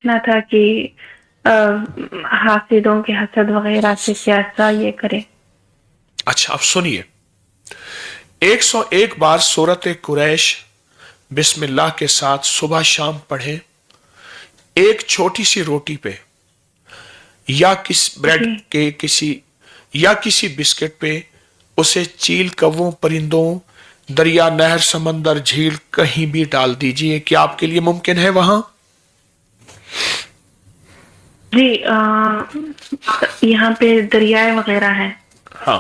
نہ تھا کہ حاسدوں کے حسد وغیرہ سے کیسا یہ کرے. اچھا اب سنیے، 101 بار سورت قریش بسم اللہ کے ساتھ صبح شام پڑھیں، ایک چھوٹی سی روٹی پہ یا بریڈ جی کے کسی بسکٹ پہ اسے چیل کووں پرندوں دریا نہر سمندر جھیل کہیں بھی ڈال دیجئے. کیا آپ کے لیے ممکن ہے وہاں؟ جی یہاں پہ دریائے وغیرہ ہیں. ہاں.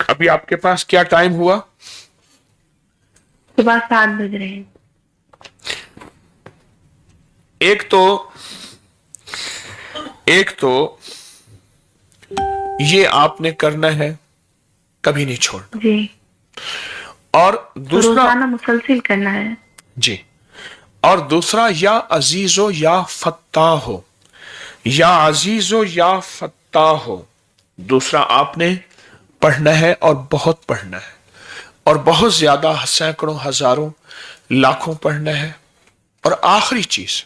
ابھی آپ کے پاس کیا ٹائم ہوا؟ صبح 7 بج رہے ہیں. ایک تو یہ آپ نے کرنا ہے، کبھی نہیں چھوڑنا. جی اور تو دوسرا، روزانہ مسلسل کرنا ہے. جی، اور دوسرا یا عزیز ہو یا فتح ہو، یا عزیز ہو یا فتح ہو، دوسرا آپ نے پڑھنا ہے اور بہت پڑھنا ہے، اور بہت زیادہ سینکڑوں ہزاروں لاکھوں پڑھنا ہے. اور آخری چیز،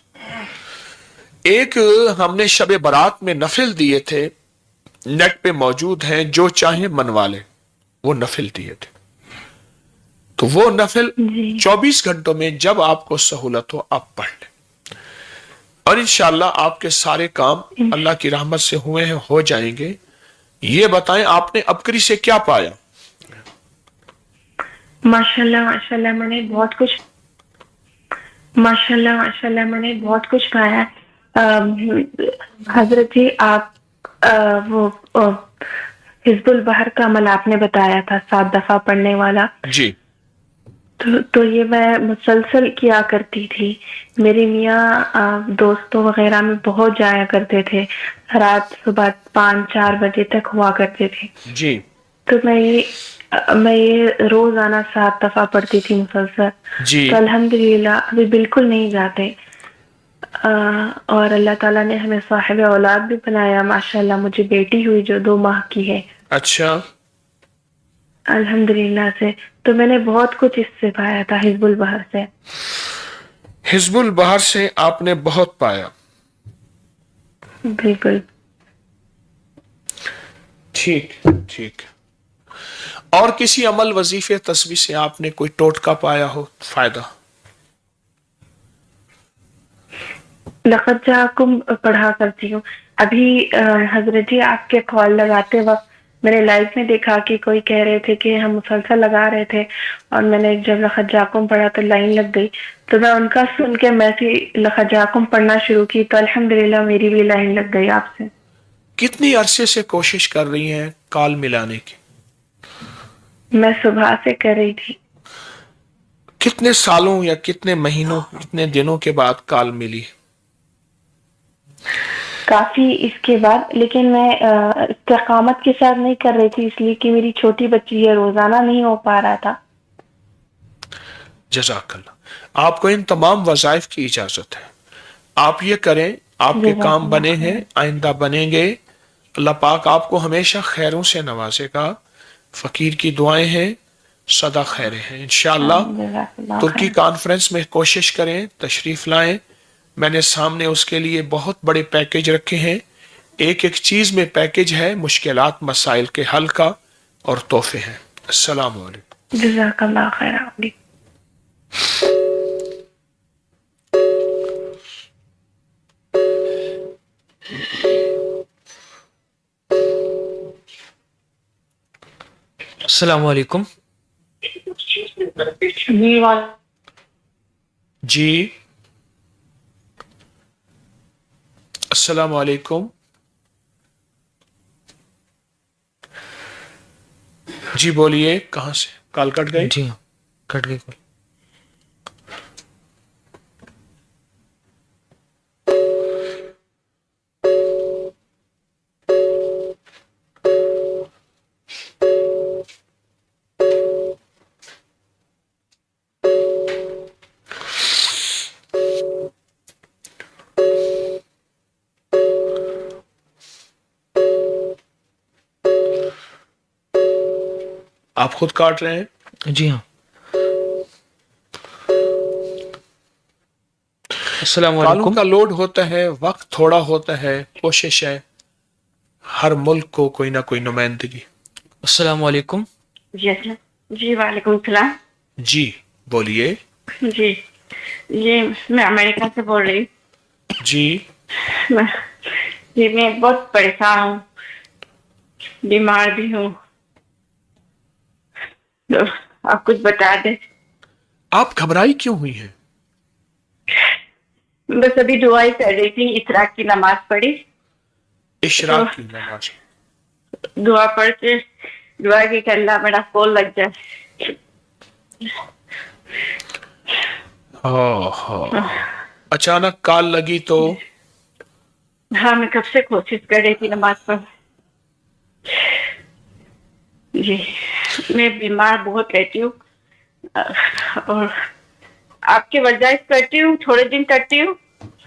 ایک ہم نے شب برات میں نفل دیے تھے، نیٹ پہ موجود ہیں، جو چاہیں منوا لے، وہ نفل دیے تھے. تو وہ نفل جی 24 گھنٹوں میں جب آپ کو سہولت ہو آپ پڑھ لیں، اور انشاءاللہ آپ کے سارے کام اللہ کی رحمت سے ہوئے ہیں، ہو جائیں گے. یہ بتائیں آپ نے ابکری سے کیا پایا؟ ماشاءاللہ میں نے بہت کچھ ماشاءاللہ میں نے بہت کچھ پایا. حضرت جی آپ وہ حزب البحر کا عمل آپ نے بتایا تھا 7 دفعہ پڑھنے والا، جی تو یہ میں مسلسل کیا کرتی تھی. میری میاں دوستوں وغیرہ میں بہت جایا کرتے تھے، رات صبح 5-4 بجے تک ہوا کرتے تھے. جی تو میں یہ روزانہ 7 دفعہ پڑھتی تھی مسلسل. تو جی الحمدللہ ابھی بالکل نہیں جاتے. اور اللہ تعالیٰ نے ہمیں صاحب اولاد بھی بنایا. ماشاءاللہ مجھے بیٹی ہوئی جو 2 ماہ کی ہے، اچھا. الحمدللہ سے. تو میں نے بہت کچھ اس سے پایا تھا، حزب البحر سے. حزب البحر سے آپ نے بہت پایا. بالکل. ٹھیک ٹھیک. اور کسی عمل وظیفے تسبیح سے آپ نے کوئی ٹوٹکا پایا ہو فائدہ؟ لقد جاءکم پڑھا کرتی ہوں. ابھی حضرت جی آپ کے کال لگاتے وقت میں نے لائیو میں دیکھا کہ کوئی کہہ رہے تھے کہ ہم مسلسل لگا رہے تھے، اور میں نے جب لقد جاءکم پڑھا تو لائن لگ گئی. تو میں ان کا سن کے میں بھی لقد جاءکم پڑھنا شروع کی، تو الحمدللہ میری بھی لائن لگ گئی آپ سے. کتنی عرصے سے کوشش کر رہی ہیں کال ملانے کی؟ میں صبح سے کر رہی تھی. کتنے سالوں یا کتنے مہینوں کتنے دنوں کے بعد کال ملی؟ کافی اس کے بعد، لیکن میں استقامت کے ساتھ نہیں کر رہی تھی، اس لیے کہ میری چھوٹی بچی ہے، روزانہ نہیں ہو پا رہا تھا. جزاک اللہ. آپ کو ان تمام وظائف کی اجازت ہے، آپ یہ کریں. آپ کے جزاک کام اللہ بنے ہیں، خیر. آئندہ بنیں گے. اللہ پاک آپ کو ہمیشہ خیروں سے نوازے گا. فقیر کی دعائیں ہیں، صدا خیر ہیں انشاءاللہ. جزاک اللہ ترکی خیر. کانفرنس میں کوشش کریں، تشریف لائیں. میں نے سامنے اس کے لیے بہت بڑے پیکج رکھے ہیں. ایک ایک چیز میں پیکج ہے، مشکلات مسائل کے حل کا، اور تحفے ہیں. السلام علیکم. جزاک اللہ خیر. السلام علیکم. جی السلام علیکم. جی بولیے، کہاں سے کال کٹ گئی؟ جی ہاں، کٹ گئی کال. آپ خود کاٹ رہے ہیں؟ جی ہاں. السلام کالوں علیکم. کا لوڈ ہوتا ہے, وقت تھوڑا ہوتا ہے, کوشش ہے ہر ملک کو کوئی نہ کوئی نمائندگی. السلام علیکم. جی اچھا. جی وعلیکم السلام. جی بولیے. جی جی میں امریکہ سے بول رہی جی ہوں. جی میں بہت پریشان ہوں, بیمار بھی ہوں, تو آپ کچھ بتا دیں. آپ گھبرائی کیوں ہوئی ہیں؟ بس ابھی دعا ہی کر رہی تھی, اشراق کی نماز پڑھی تو اشراق کی نماز. دعا پڑھ کے دعا کی کہ اللہ میرا کال لگ جائے. اچانک کال لگی تو ہاں میں کب سے کوشش کر رہی تھی نماز پڑھ. جی میں بیمار بہت رہتی ہوں, اور آپ کی ورزش کرتی ہوں, تھوڑے دن کرتی ہوں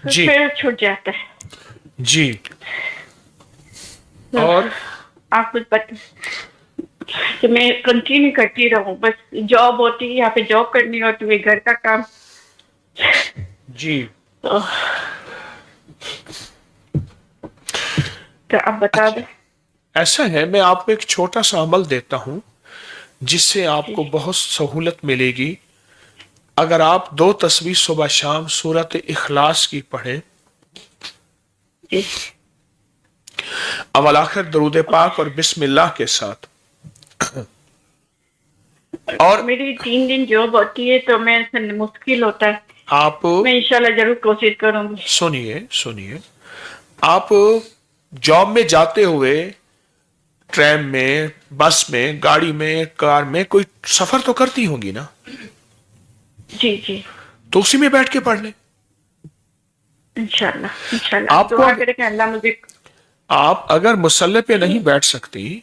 جی پھر چھوٹ جاتا ہے. جی. تو اور آپ کچھ بتا کہ میں کنٹینیو کرتی رہوں. بس جاب ہوتی ہے, یہاں پہ جاب کرنی ہوتی ہے, گھر کا کام. جی تو آپ بتا اچھا, دیں. ایسا ہے میں آپ کو ایک چھوٹا سا عمل دیتا ہوں جس سے آپ جی کو بہت سہولت ملے گی. اگر آپ 2 تسبیح صبح شام سورت اخلاص کی پڑھیں, جی اول آخر درود پاک اور بسم اللہ کے ساتھ, اور میری 3 دن جاب ہوتی ہے تو میں سے مشکل ہوتا ہے. آپ میں انشاءاللہ ضرور کوشش کروں گی. سنیے, آپ جاب میں جاتے ہوئے ٹرین میں, بس میں, گاڑی میں, کار میں کوئی سفر تو کرتی ہوں گی نا؟ جی جی تو اسی میں بیٹھ کے پڑھ لیں. انشاءاللہ انشاءاللہ. آپ آپ کو دعا کریں کہ اللہ مجھے. آپ اگر مصلی پہ نہیں بیٹھ سکتی,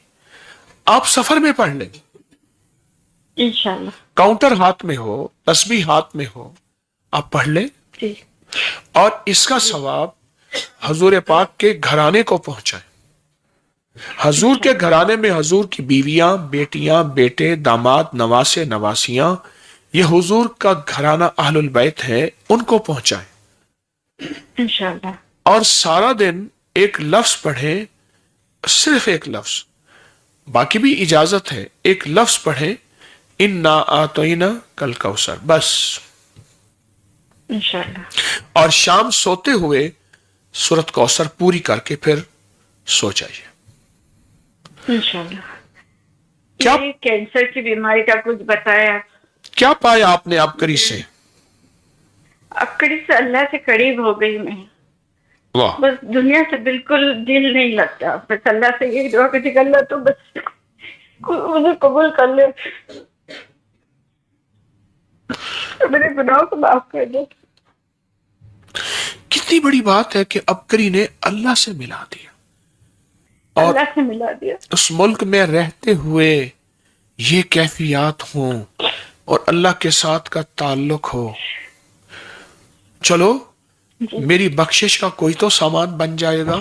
آپ سفر میں پڑھ لیں. انشاءاللہ. کاؤنٹر ہاتھ میں ہو, تسبیح ہاتھ میں ہو, آپ پڑھ لیں. جی اور اس کا جی ثواب حضور پاک کے گھرانے کو پہنچائے. حضور کے انشاءاللہ گھرانے میں حضور کی بیویاں, بیٹیاں, بیٹے, داماد, نواسے, نواسیاں, یہ حضور کا گھرانہ اہل البیت ہے, ان کو پہنچائے. انشاءاللہ. اور سارا دن ایک لفظ پڑھیں, صرف ایک لفظ, باقی بھی اجازت ہے, ایک لفظ پڑھیں, انا اعطینا کل کوثر, بس. انشاءاللہ. اور شام سوتے ہوئے سورت کوثر پوری کر کے پھر سو جائیے. انشاءاللہ. کیا یہ کینسر کی بیماری کا کچھ بتایا. کیا پایا آپ نے عبقری سے؟ عبقری سے اللہ سے قریب ہو گئی میں. واہ. بس دنیا سے بالکل دل نہیں لگتا. بس اللہ سے یہی دعا کرتی کہ اللہ تو بس مجھے قبول کر لے, میرے گناہوں کو معاف کر دے. کتنی بڑی بات ہے کہ عبقری نے اللہ سے ملا دیا, اور اللہ سے ملا دیا. اس ملک میں رہتے ہوئے یہ کیفیات ہوں اور اللہ کے ساتھ کا تعلق ہو. چلو جی میری بخشش کا کوئی تو سامان بن جائے گا.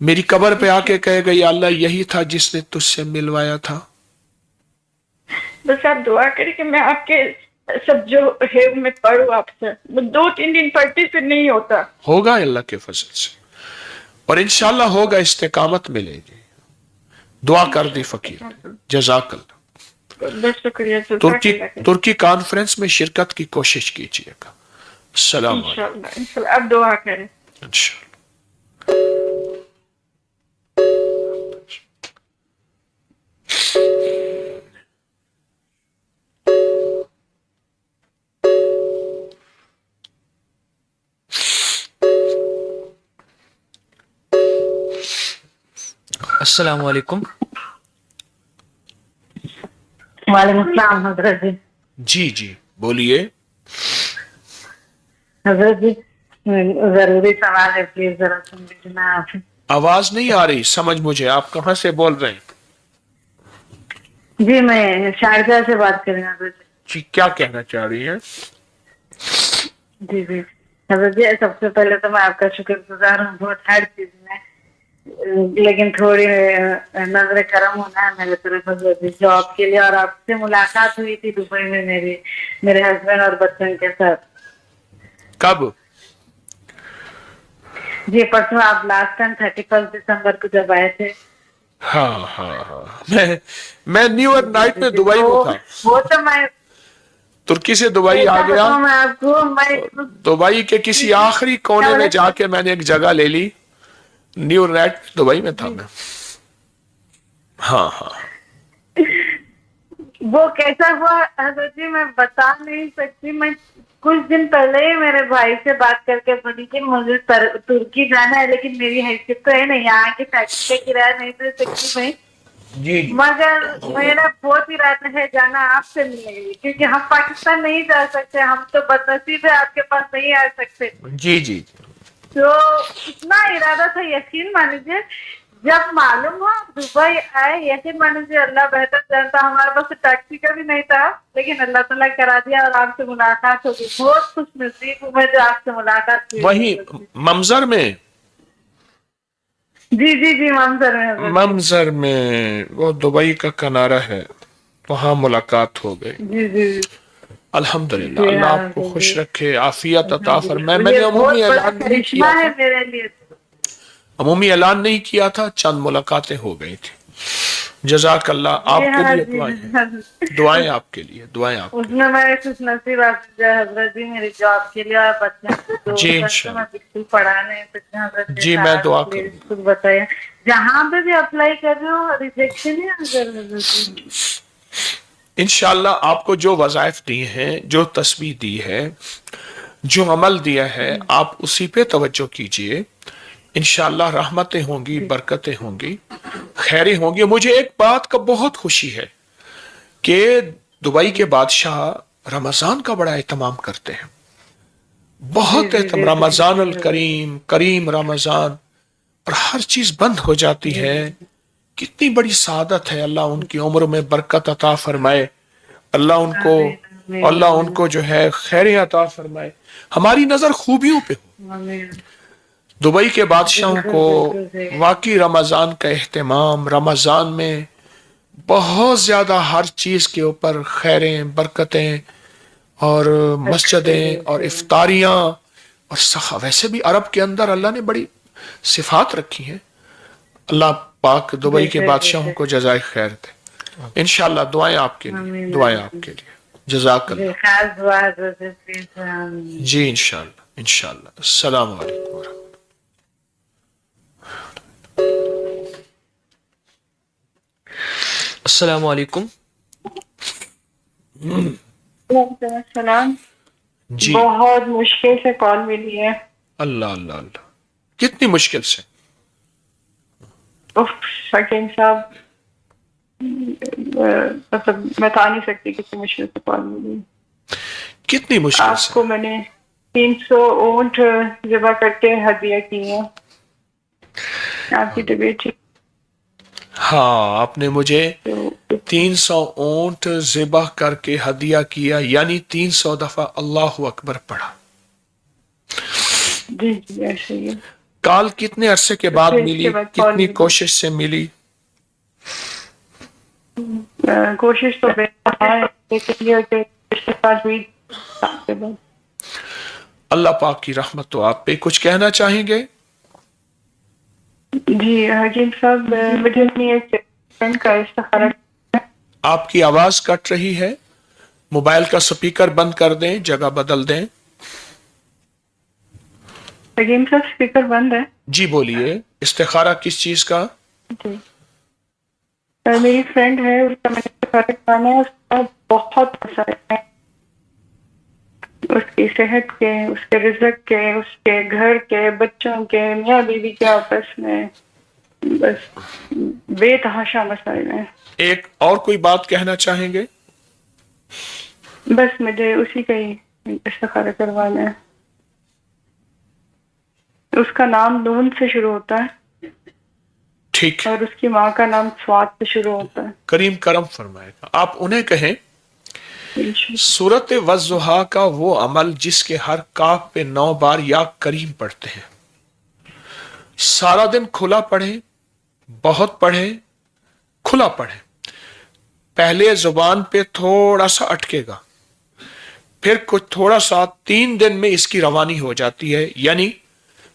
میری قبر پہ آ کے کہے گا یا اللہ یہی تھا جس نے تجھ سے ملوایا تھا. بس آپ دعا کریں کہ میں آپ کے سب جو ہے میں پڑھوں آپ سے. میں 2-3 دن پڑھتی پھر نہیں ہوتا. ہوگا اللہ کے فضل سے, اور انشاءاللہ ہوگا, استقامت ملے گی. دعا کر دی فقیر نے. جزاک اللہ. بس شکریہ. جزاک اللہ. ترکی کانفرنس میں شرکت کی کوشش کیجیے گا. السلام علیکم. انشاءاللہ انشاءاللہ. آپ دعا کریں. انشاءاللہ. السلام علیکم. وعلیکم السلام حضرت جی. جی جی بولیے. حضرت جی ضروری سوال ہے, پلیز ذرا سن لیجیے. میں آپ آواز نہیں آ رہی سمجھ مجھے, آپ کہاں سے بول رہے ہیں؟ جی میں شارجہ سے بات کر رہی ہوں حضرت جی کیا کہنا چاہ رہی ہیں؟ جی. جی حضرت جی, سب سے پہلے تو میں آپ کا شکر گزار ہوں بہت ہر چیز میں, لیکن تھوڑی نظر کرم ہونا ہے میرے طرف حضرت جی جاب کے لیے. اور آپ سے ملاقات ہوئی تھی دبئی میں میرے ہسبینڈ اور بچوں کے ساتھ. کب؟ جی پرسوں آپ لاسٹ ٹائم 31 دسمبر کو جب آئے تھے. ہاں ہاں ہاں میں نیو ایئر نائٹ میں دبئی میں تھا. وہ تو میں ترکی سے دبئی آ گیا. میں آپ کو دبئی کے کسی آخری کونے میں جا کے میں نے ایک جگہ لے لی. نیو ایئر نائٹ دبئی میں تھا میں. ہاں ہاں وہ کیسا ہوا حضرت جی میں بتا نہیں سکتی. میں کچھ دن پہلے ہی میرے بھائی سے بات کر کے بولی کہ مجھے ترکی جانا ہے لیکن میری حیثیت تو ہے نہیں, یہاں کی ٹیکسی کا کرایہ نہیں دے سکتی میں, جی مگر میرا بہت ارادہ ہے جانا آپ سے ملنے کے لیے, کیونکہ ہم پاکستان نہیں جا سکتے, ہم تو بدنصیب ہے آپ کے پاس نہیں آ سکتے. جی جی تو اتنا ارادہ تھا, یقین مانیجیے جب معلوم ہوا دبئی آئے, یقین مانیجیے اللہ بہتر جانتا, ہمارے پاس ٹیکسی کا بھی نہیں تھا لیکن اللہ تعالیٰ کرا دیا اور آپ سے ملاقات ہوگی. بہت خوش نصیب ہوں میں جو آپ سے ملاقات ہوئی. وہی ممزر میں جی جی جی ممزر میں حضرت. ممزر میں وہ دبئی کا کنارہ ہے, وہاں ملاقات ہو گئی. جی جی الحمدللہ جی اللہ ہاں آپ کو خوش رکھے, عافیت عطا فرمائے. میں یہ نے بہت عمومی بڑا اعلان نہیں کرشمہ کیا ہے تھا, میرے لیے. عمومی اعلان نہیں کیا تھا, چند ملاقاتیں ہو گئی تھی. جزاک اللہ. جی آپ کے ہاں لیے جی دعائیں ہیں, ہاں. دعائیں آپ کے لیے, دعائیں آپ اس کے میں میں خوش نصیب آپ حضرت جی میری جاب کے لیے اور بچوں کو لیے. دو جی سال سے میں انشاءاللہ. بالکل پڑھانے حضرت جی جی میں سارا دعا پلیز کروں گا. کچھ بتائیے. جہاں پہ بھی اپلائی کر رہے ہو ریجیکشن ہی اگر حضرت جی. انشاءاللہ آپ کو جو وظائف دی ہیں, جو تسبیح دی ہے, جو عمل دیا ہے, آپ اسی پہ توجہ کیجئے. انشاءاللہ رحمتیں ہوں گی, برکتیں ہوں گی, خیریں ہوں گی. مجھے ایک بات کا بہت خوشی ہے کہ دبئی کے بادشاہ رمضان کا بڑا اہتمام کرتے ہیں. جی بہت جی اہتمام, جی رمضان جی الکریم, کریم رمضان, اور ہر چیز بند ہو جاتی جی ہے. کتنی بڑی سعادت ہے. اللہ ان کی عمر میں برکت عطا فرمائے. آمین آمین اللہ ان آمین کو جو ہے خیریں عطا فرمائے. ہماری نظر خوبیوں پہ ہو. آمین. دبئی کے بادشاہوں بالکل کو بالکل صحیح. واقعی رمضان کا اہتمام, رمضان میں بہت زیادہ ہر چیز کے اوپر خیریں, برکتیں, اور مسجدیں اور افطاریاں اور ویسے بھی عرب کے اندر اللہ نے بڑی صفات رکھی ہیں. اللہ پاک دبئی کے بادشاہوں کو جزائے خیر دے. انشاءاللہ دعائیں آپ کے لیے, دعائیں آپ کے لیے. جزاک اللہ. خاص دعا حضرت جی. آمین. جی انشاءاللہ انشاءاللہ. السلام علیکم ورحمۃ. السلام علیکم. وعلیکم السلام. جی بہت مشکل سے کال ملی ہے. اللہ اللہ اللہ. کتنی مشکل سے؟ شکیم صاحب مطلب میں بتا نہیں سکتی کتنی مشکل سے کال ملی. کتنی مشکل آپ سے؟ کو میں نے 300 اونٹ ذبح کر کے ہدیہ کی ہے. آپ کی طبیعت ٹھیک ہاں, آپ نے مجھے تو 300 اونٹ ذبح کر کے ہدیہ کیا, یعنی 300 دفعہ اللہ اکبر پڑھا. جی جی ایسے ہی ہے. کال کتنے عرصے کے بعد پھر اس ملی, کے بعد کال کتنی ملی. کوشش سے ملی؟ کوشش تو بہت ہے لیکن یہ کہ اس کے بعد بھی اللہ پاک کی رحمت تو آپ پہ. کچھ کہنا چاہیں گے؟ جی حکیم صاحب مجھے اپنی ایک فرینڈ کا استخارہ. آپ کی آواز کٹ رہی ہے, موبائل کا سپیکر بند کر دیں, جگہ بدل دیں. حکیم صاحب اسپیکر بند ہے. جی بولیے, استخارہ کس چیز کا؟ جی میری فرینڈ ہے, اس کا میں نے استخارہ کرانا ہے. اس کا بہت مسائل ہے, اس کی صحت کے, اس کے رزق کے, اس کے گھر کے, بچوں کے, میاں بیوی کے آپس میں بس بے تحاشا مسائل ہیں. ایک اور کوئی بات کہنا چاہیں گے؟ بس مجھے اسی کا ہی استخارہ کروانا ہے. اس کا نام نون سے شروع ہوتا ہے ٹھیک, اور اس کی ماں کا نام سواد سے شروع ہوتا ہے. کریم کرم فرمائے گا. آپ انہیں کہیں سورت والضحیٰ کا وہ عمل جس کے ہر کاف پہ 9 بار یا کریم پڑھتے ہیں, سارا دن کھلا پڑھیں, بہت پڑھیں, کھلا پڑھیں. پہلے زبان پہ تھوڑا سا اٹکے گا, پھر کچھ تھوڑا سا 3 دن میں اس کی روانی ہو جاتی ہے, یعنی